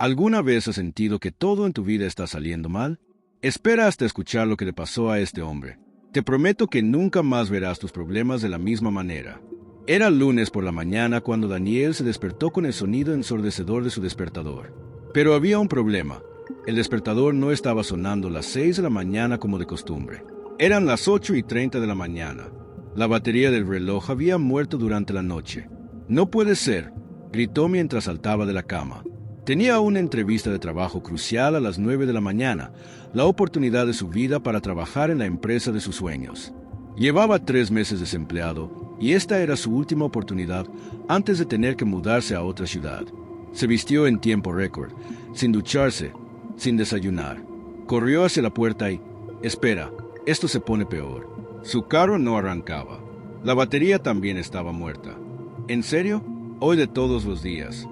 ¿Alguna vez has sentido que todo en tu vida está saliendo mal? Espera hasta escuchar lo que le pasó a este hombre. Te prometo que nunca más verás tus problemas de la misma manera. Era lunes por la mañana cuando Daniel se despertó con el sonido ensordecedor de su despertador. Pero había un problema. El despertador no estaba sonando las 6 de la mañana como de costumbre. Eran las 8:30 de la mañana. La batería del reloj había muerto durante la noche. «No puede ser», gritó mientras saltaba de la cama. Tenía una entrevista de trabajo crucial a las 9 de la mañana, la oportunidad de su vida para trabajar en la empresa de sus sueños. Llevaba 3 meses desempleado y esta era su última oportunidad antes de tener que mudarse a otra ciudad. Se vistió en tiempo récord, sin ducharse, sin desayunar. Corrió hacia la puerta y... Espera, esto se pone peor. Su carro no arrancaba. La batería también estaba muerta. ¿En serio? Hoy de todos los días.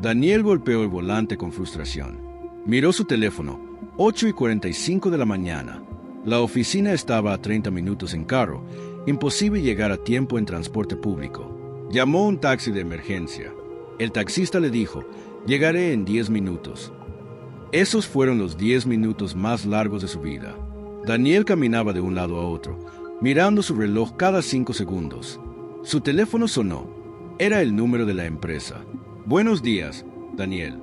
Daniel golpeó el volante con frustración. Miró su teléfono. 8:45 de la mañana. La oficina estaba a 30 minutos en carro. Imposible llegar a tiempo en transporte público. Llamó un taxi de emergencia. El taxista le dijo, «Llegaré en 10 minutos». Esos fueron los 10 minutos más largos de su vida. Daniel caminaba de un lado a otro, mirando su reloj cada 5 segundos. Su teléfono sonó. Era el número de la empresa. «Buenos días, Daniel.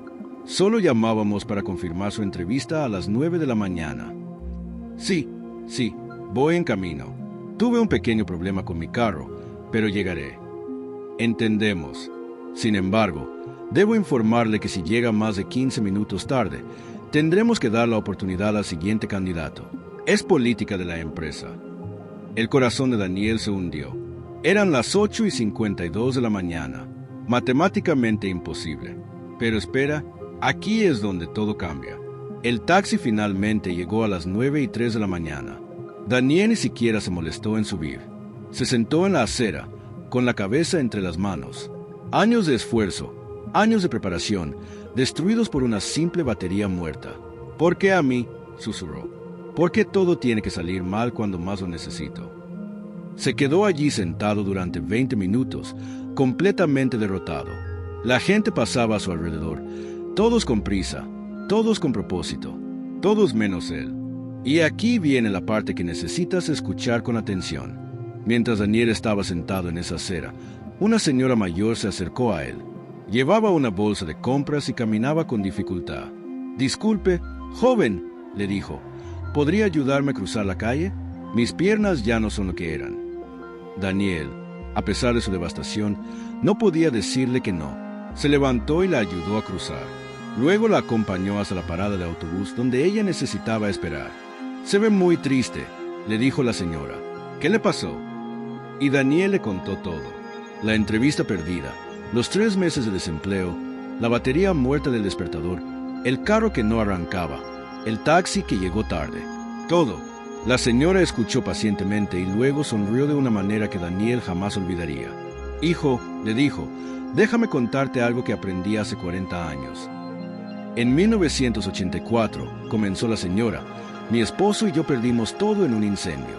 Solo llamábamos para confirmar su entrevista a las 9 de la mañana». Sí, voy en camino. Tuve un pequeño problema con mi carro, pero llegaré». «Entendemos. Sin embargo, debo informarle que si llega más de 15 minutos tarde, tendremos que dar la oportunidad al siguiente candidato. Es política de la empresa». El corazón de Daniel se hundió. Eran las 8:52 de la mañana. Matemáticamente imposible. Pero espera, aquí es donde todo cambia. El taxi finalmente llegó a las 9:03 de la mañana. Daniel ni siquiera se molestó en subir. Se sentó en la acera, con la cabeza entre las manos. Años de esfuerzo, años de preparación, destruidos por una simple batería muerta. «¿Por qué a mí?», susurró. «¿Por qué todo tiene que salir mal cuando más lo necesito?». Se quedó allí sentado durante 20 minutos, completamente derrotado. La gente pasaba a su alrededor, todos con prisa, todos con propósito, todos menos él. Y aquí viene la parte que necesitas escuchar con atención. Mientras Daniel estaba sentado en esa acera, una señora mayor se acercó a él. Llevaba una bolsa de compras y caminaba con dificultad. «Disculpe, joven», le dijo, «¿podría ayudarme a cruzar la calle? Mis piernas ya no son lo que eran». Daniel, a pesar de su devastación, no podía decirle que no. Se levantó y la ayudó a cruzar. Luego la acompañó hasta la parada de autobús donde ella necesitaba esperar. «Se ve muy triste», le dijo la señora. «¿Qué le pasó?». Y Daniel le contó todo. La entrevista perdida, los 3 meses de desempleo, la batería muerta del despertador, el carro que no arrancaba, el taxi que llegó tarde. Todo. La señora escuchó pacientemente y luego sonrió de una manera que Daniel jamás olvidaría. «Hijo», le dijo, «déjame contarte algo que aprendí hace 40 años. En 1984, comenzó la señora, mi esposo y yo perdimos todo en un incendio.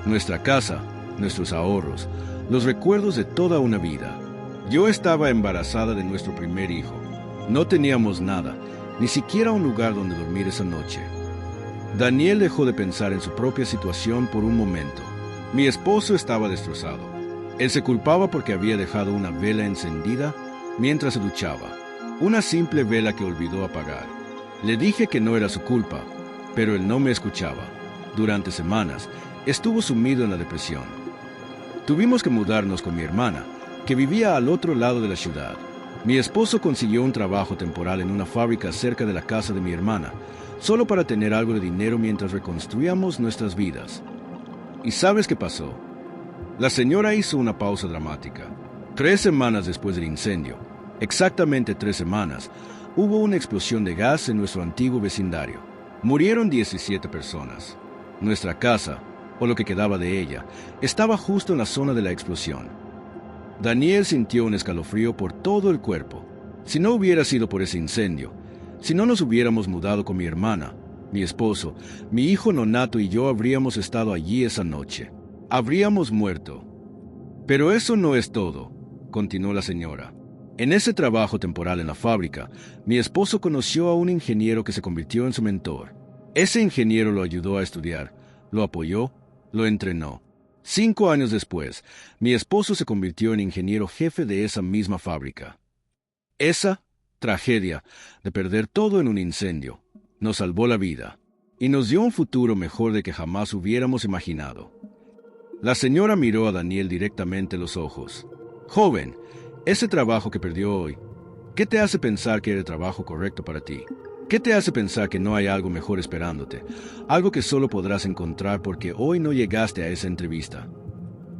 Nuestra casa, nuestros ahorros, los recuerdos de toda una vida. Yo estaba embarazada de nuestro primer hijo. No teníamos nada, ni siquiera un lugar donde dormir esa noche». Daniel dejó de pensar en su propia situación por un momento. Mi esposo estaba destrozado. Él se culpaba porque había dejado una vela encendida mientras se duchaba. Una simple vela que olvidó apagar. Le dije que no era su culpa, pero él no me escuchaba. Durante semanas, estuvo sumido en la depresión. Tuvimos que mudarnos con mi hermana, que vivía al otro lado de la ciudad. Mi esposo consiguió un trabajo temporal en una fábrica cerca de la casa de mi hermana, solo para tener algo de dinero mientras reconstruíamos nuestras vidas. ¿Y sabes qué pasó? La señora hizo una pausa dramática. 3 semanas después del incendio, exactamente 3 semanas, hubo una explosión de gas en nuestro antiguo vecindario. Murieron 17 personas. Nuestra casa, o lo que quedaba de ella, estaba justo en la zona de la explosión. Daniel sintió un escalofrío por todo el cuerpo. Si no hubiera sido por ese incendio, si no nos hubiéramos mudado con mi hermana, mi esposo, mi hijo nonato y yo habríamos estado allí esa noche. Habríamos muerto. Pero eso no es todo, continuó la señora. En ese trabajo temporal en la fábrica, mi esposo conoció a un ingeniero que se convirtió en su mentor. Ese ingeniero lo ayudó a estudiar, lo apoyó, lo entrenó. 5 años después, mi esposo se convirtió en ingeniero jefe de esa misma fábrica. Esa tragedia de perder todo en un incendio nos salvó la vida y nos dio un futuro mejor de que jamás hubiéramos imaginado. La señora miró a Daniel directamente a los ojos. Joven, ese trabajo que perdió hoy, ¿qué te hace pensar que era el trabajo correcto para ti? ¿Qué te hace pensar que no hay algo mejor esperándote? Algo que solo podrás encontrar porque hoy no llegaste a esa entrevista.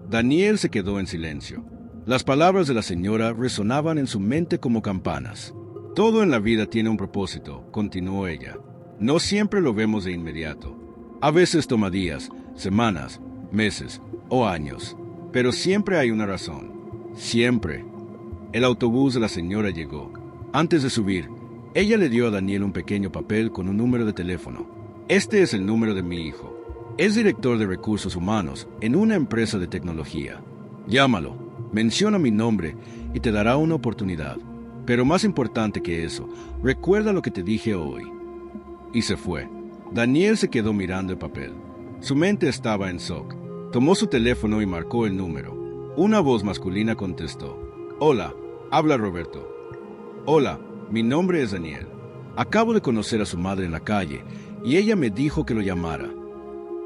Daniel se quedó en silencio. Las palabras de la señora resonaban en su mente como campanas. Todo en la vida tiene un propósito, continuó ella. No siempre lo vemos de inmediato. A veces toma días, semanas, meses o años. Pero siempre hay una razón. Siempre. El autobús de la señora llegó. Antes de subir, ella le dio a Daniel un pequeño papel con un número de teléfono. Este es el número de mi hijo. Es director de recursos humanos en una empresa de tecnología. Llámalo, menciona mi nombre y te dará una oportunidad. Pero más importante que eso, recuerda lo que te dije hoy. Y se fue. Daniel se quedó mirando el papel. Su mente estaba en shock. Tomó su teléfono y marcó el número. Una voz masculina contestó. Hola, habla Roberto. Hola, mi nombre es Daniel. Acabo de conocer a su madre en la calle y ella me dijo que lo llamara.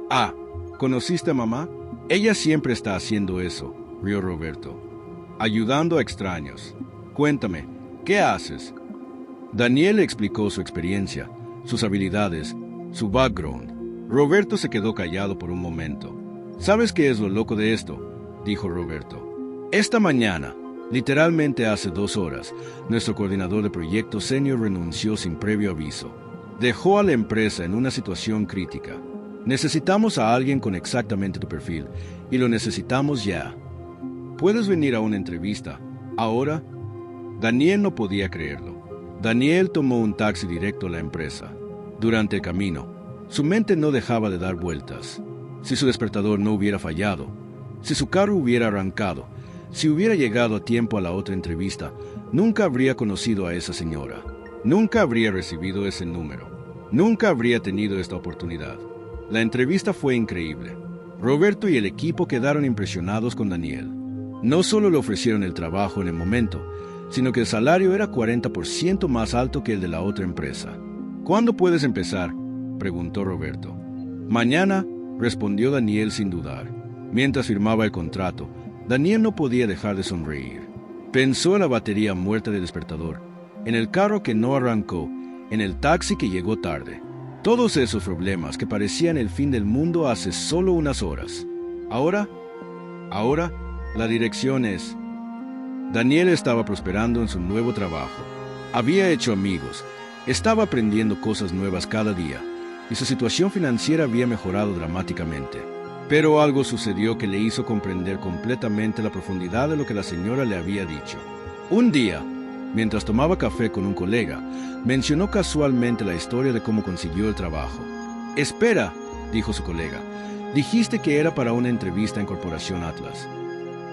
Ah, ¿conociste a mamá? Ella siempre está haciendo eso, rió Roberto. Ayudando a extraños. Cuéntame, ¿qué haces? Daniel le explicó su experiencia, sus habilidades, su background. Roberto se quedó callado por un momento. ¿Sabes qué es lo loco de esto?, dijo Roberto. Esta mañana, literalmente hace 2 horas, nuestro coordinador de proyectos senior renunció sin previo aviso. Dejó a la empresa en una situación crítica. Necesitamos a alguien con exactamente tu perfil, y lo necesitamos ya. ¿Puedes venir a una entrevista ahora? Daniel no podía creerlo. Daniel tomó un taxi directo a la empresa. Durante el camino, su mente no dejaba de dar vueltas. Si su despertador no hubiera fallado, si su carro hubiera arrancado, si hubiera llegado a tiempo a la otra entrevista, nunca habría conocido a esa señora. Nunca habría recibido ese número. Nunca habría tenido esta oportunidad. La entrevista fue increíble. Roberto y el equipo quedaron impresionados con Daniel. No solo le ofrecieron el trabajo en el momento, sino que el salario era 40% más alto que el de la otra empresa. ¿Cuándo puedes empezar?, preguntó Roberto. Mañana, respondió Daniel sin dudar. Mientras firmaba el contrato, Daniel no podía dejar de sonreír. Pensó en la batería muerta del despertador, en el carro que no arrancó, en el taxi que llegó tarde. Todos esos problemas que parecían el fin del mundo hace solo unas horas. Ahora, la dirección es... Daniel estaba prosperando en su nuevo trabajo. Había hecho amigos, estaba aprendiendo cosas nuevas cada día, y su situación financiera había mejorado dramáticamente. Pero algo sucedió que le hizo comprender completamente la profundidad de lo que la señora le había dicho. Un día, mientras tomaba café con un colega, mencionó casualmente la historia de cómo consiguió el trabajo. «Espera», dijo su colega, «dijiste que era para una entrevista en Corporación Atlas».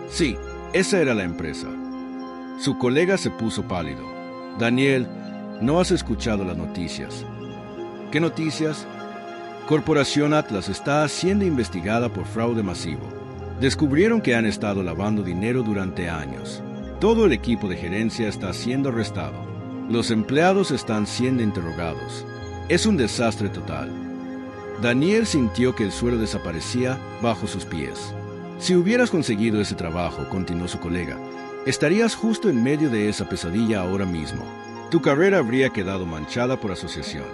«Sí, esa era la empresa». Su colega se puso pálido. «Daniel, no has escuchado las noticias». «¿Qué noticias?» Corporación Atlas está siendo investigada por fraude masivo. Descubrieron que han estado lavando dinero durante años. Todo el equipo de gerencia está siendo arrestado. Los empleados están siendo interrogados. Es un desastre total. Daniel sintió que el suelo desaparecía bajo sus pies. Si hubieras conseguido ese trabajo, continuó su colega, estarías justo en medio de esa pesadilla ahora mismo. Tu carrera habría quedado manchada por asociación.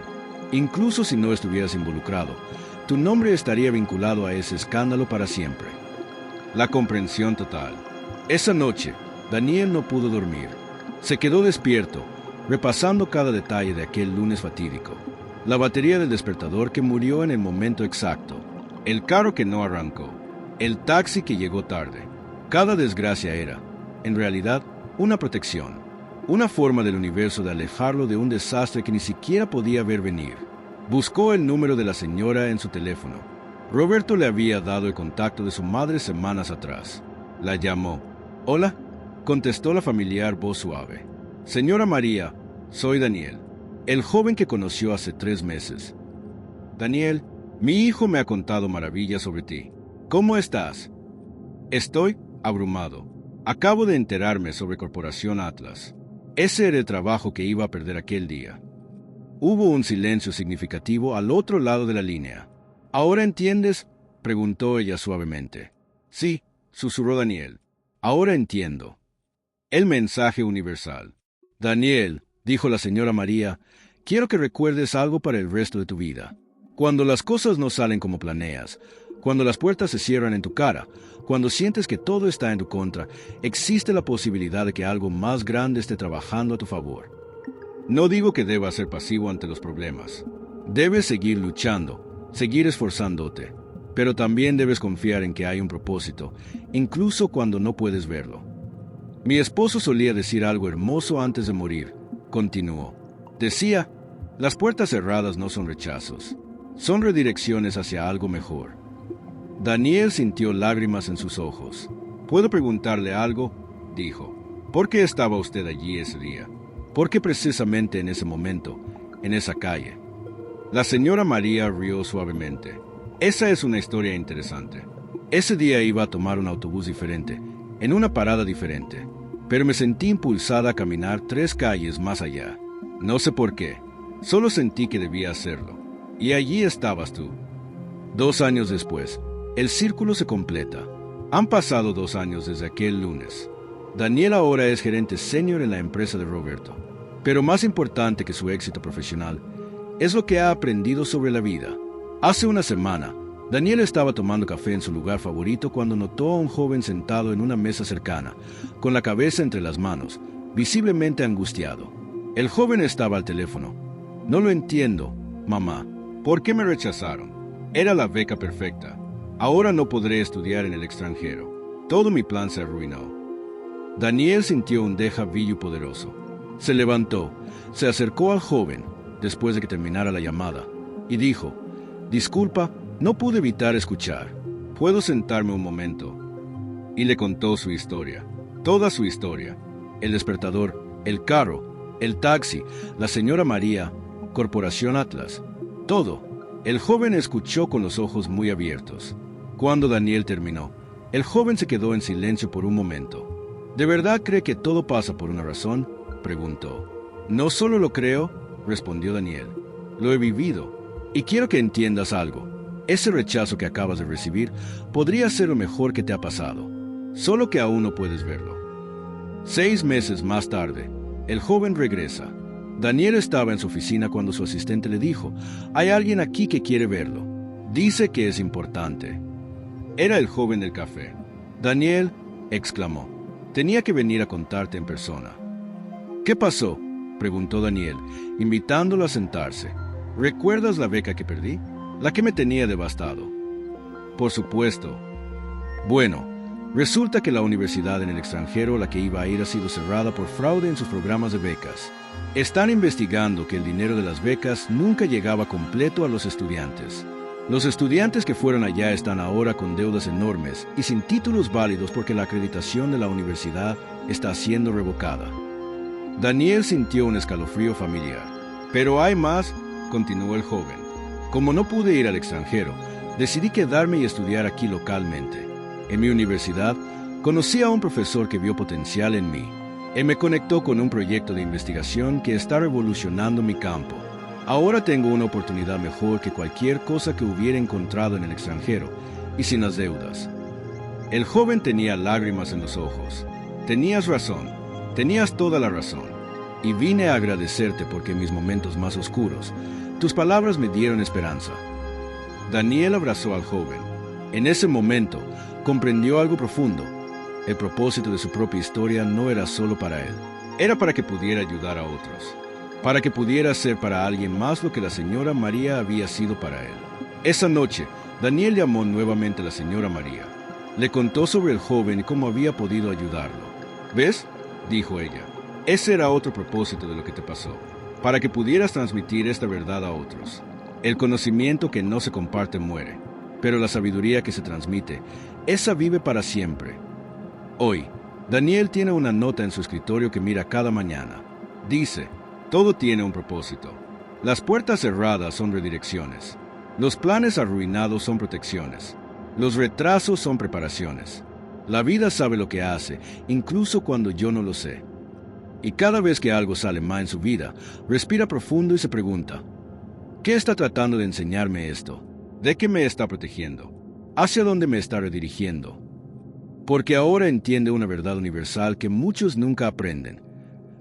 Incluso si no estuvieras involucrado, tu nombre estaría vinculado a ese escándalo para siempre. La comprensión total. Esa noche, Daniel no pudo dormir. Se quedó despierto, repasando cada detalle de aquel lunes fatídico. La batería del despertador que murió en el momento exacto. El carro que no arrancó. El taxi que llegó tarde. Cada desgracia era, en realidad, una protección. Una forma del universo de alejarlo de un desastre que ni siquiera podía ver venir. Buscó el número de la señora en su teléfono. Roberto le había dado el contacto de su madre semanas atrás. La llamó. «Hola», contestó la familiar voz suave. Señora María, soy Daniel, el joven que conoció hace 3 meses. Daniel, mi hijo me ha contado maravillas sobre ti. ¿Cómo estás? Estoy abrumado. Acabo de enterarme sobre Corporación Atlas. Ese era el trabajo que iba a perder aquel día. Hubo un silencio significativo al otro lado de la línea. ¿Ahora entiendes?, preguntó ella suavemente. Sí, susurró Daniel. Ahora entiendo. El mensaje universal. Daniel, dijo la señora María, quiero que recuerdes algo para el resto de tu vida. Cuando las cosas no salen como planeas, cuando las puertas se cierran en tu cara, cuando sientes que todo está en tu contra, existe la posibilidad de que algo más grande esté trabajando a tu favor. No digo que debas ser pasivo ante los problemas. Debes seguir luchando, seguir esforzándote, pero también debes confiar en que hay un propósito, incluso cuando no puedes verlo. Mi esposo solía decir algo hermoso antes de morir, continuó. Decía, las puertas cerradas no son rechazos, son redirecciones hacia algo mejor. Daniel sintió lágrimas en sus ojos. ¿Puedo preguntarle algo?, dijo. ¿Por qué estaba usted allí ese día? ¿Por qué precisamente en ese momento, en esa calle? La señora María rió suavemente. Esa es una historia interesante. Ese día iba a tomar un autobús diferente, en una parada diferente, pero me sentí impulsada a caminar 3 calles más allá. No sé por qué, solo sentí que debía hacerlo. Y allí estabas tú. 2 años después, el círculo se completa. Han pasado 2 años desde aquel lunes. Daniel ahora es gerente senior en la empresa de Roberto. Pero más importante que su éxito profesional, es lo que ha aprendido sobre la vida. Hace una semana, Daniel estaba tomando café en su lugar favorito cuando notó a un joven sentado en una mesa cercana, con la cabeza entre las manos, visiblemente angustiado. El joven estaba al teléfono. No lo entiendo, mamá. ¿Por qué me rechazaron? Era la beca perfecta. Ahora no podré estudiar en el extranjero. Todo mi plan se arruinó. Daniel sintió un déjà vu poderoso. Se levantó, se acercó al joven, después de que terminara la llamada, y dijo, disculpa, no pude evitar escuchar. ¿Puedo sentarme un momento? Y le contó su historia, toda su historia. El despertador, el carro, el taxi, la señora María, Corporación Atlas, todo. El joven escuchó con los ojos muy abiertos. Cuando Daniel terminó, el joven se quedó en silencio por un momento. ¿De verdad cree que todo pasa por una razón?, preguntó. No solo lo creo, respondió Daniel. Lo he vivido. Y quiero que entiendas algo. Ese rechazo que acabas de recibir podría ser lo mejor que te ha pasado. Solo que aún no puedes verlo. 6 meses más tarde, el joven regresa. Daniel estaba en su oficina cuando su asistente le dijo, hay alguien aquí que quiere verlo. Dice que es importante. Era el joven del café. Daniel, exclamó, tenía que venir a contarte en persona. ¿Qué pasó?, preguntó Daniel, invitándolo a sentarse. ¿Recuerdas la beca que perdí? La que me tenía devastado. Por supuesto. Bueno, resulta que la universidad en el extranjero a la que iba a ir ha sido cerrada por fraude en sus programas de becas. Están investigando que el dinero de las becas nunca llegaba completo a los estudiantes. Los estudiantes que fueron allá están ahora con deudas enormes y sin títulos válidos porque la acreditación de la universidad está siendo revocada. Daniel sintió un escalofrío familiar. Pero hay más, continuó el joven. Como no pude ir al extranjero, decidí quedarme y estudiar aquí localmente. En mi universidad, conocí a un profesor que vio potencial en mí. Él me conectó con un proyecto de investigación que está revolucionando mi campo. Ahora tengo una oportunidad mejor que cualquier cosa que hubiera encontrado en el extranjero, y sin las deudas. El joven tenía lágrimas en los ojos. Tenías razón, tenías toda la razón, y vine a agradecerte porque en mis momentos más oscuros, tus palabras me dieron esperanza. Daniel abrazó al joven. En ese momento, comprendió algo profundo. El propósito de su propia historia no era solo para él, era para que pudiera ayudar a otros. Para que pudiera ser para alguien más lo que la señora María había sido para él. Esa noche, Daniel llamó nuevamente a la señora María. Le contó sobre el joven y cómo había podido ayudarlo. ¿Ves?, dijo ella. Ese era otro propósito de lo que te pasó, para que pudieras transmitir esta verdad a otros. El conocimiento que no se comparte muere, pero la sabiduría que se transmite, esa vive para siempre. Hoy, Daniel tiene una nota en su escritorio que mira cada mañana. Dice, todo tiene un propósito. Las puertas cerradas son redirecciones. Los planes arruinados son protecciones. Los retrasos son preparaciones. La vida sabe lo que hace, incluso cuando yo no lo sé. Y cada vez que algo sale mal en su vida, respira profundo y se pregunta, ¿qué está tratando de enseñarme esto? ¿De qué me está protegiendo? ¿Hacia dónde me está redirigiendo? Porque ahora entiende una verdad universal que muchos nunca aprenden.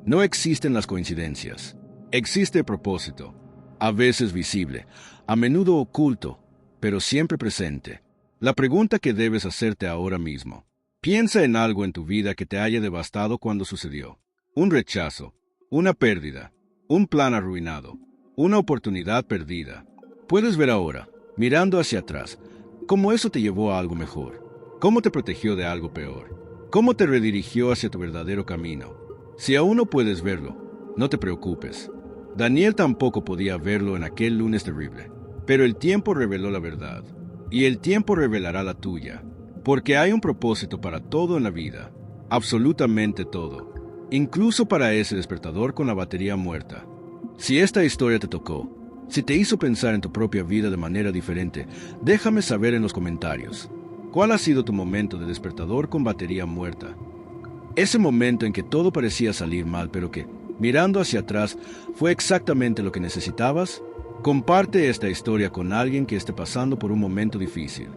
No existen las coincidencias. Existe el propósito, a veces visible, a menudo oculto, pero siempre presente. La pregunta que debes hacerte ahora mismo. Piensa en algo en tu vida que te haya devastado cuando sucedió. Un rechazo, una pérdida, un plan arruinado, una oportunidad perdida. Puedes ver ahora, mirando hacia atrás, cómo eso te llevó a algo mejor, cómo te protegió de algo peor, cómo te redirigió hacia tu verdadero camino. Si aún no puedes verlo, no te preocupes. Daniel tampoco podía verlo en aquel lunes terrible, pero el tiempo reveló la verdad, y el tiempo revelará la tuya, porque hay un propósito para todo en la vida, absolutamente todo. Incluso para ese despertador con la batería muerta. Si esta historia te tocó, si te hizo pensar en tu propia vida de manera diferente, déjame saber en los comentarios. ¿Cuál ha sido tu momento de despertador con batería muerta? Ese momento en que todo parecía salir mal, pero que, mirando hacia atrás, fue exactamente lo que necesitabas. Comparte esta historia con alguien que esté pasando por un momento difícil.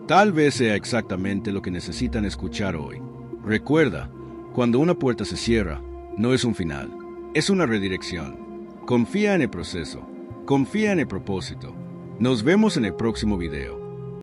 Tal vez sea exactamente lo que necesitan escuchar hoy. Recuerda, cuando una puerta se cierra, no es un final, es una redirección. Confía en el proceso, confía en el propósito. Nos vemos en el próximo video.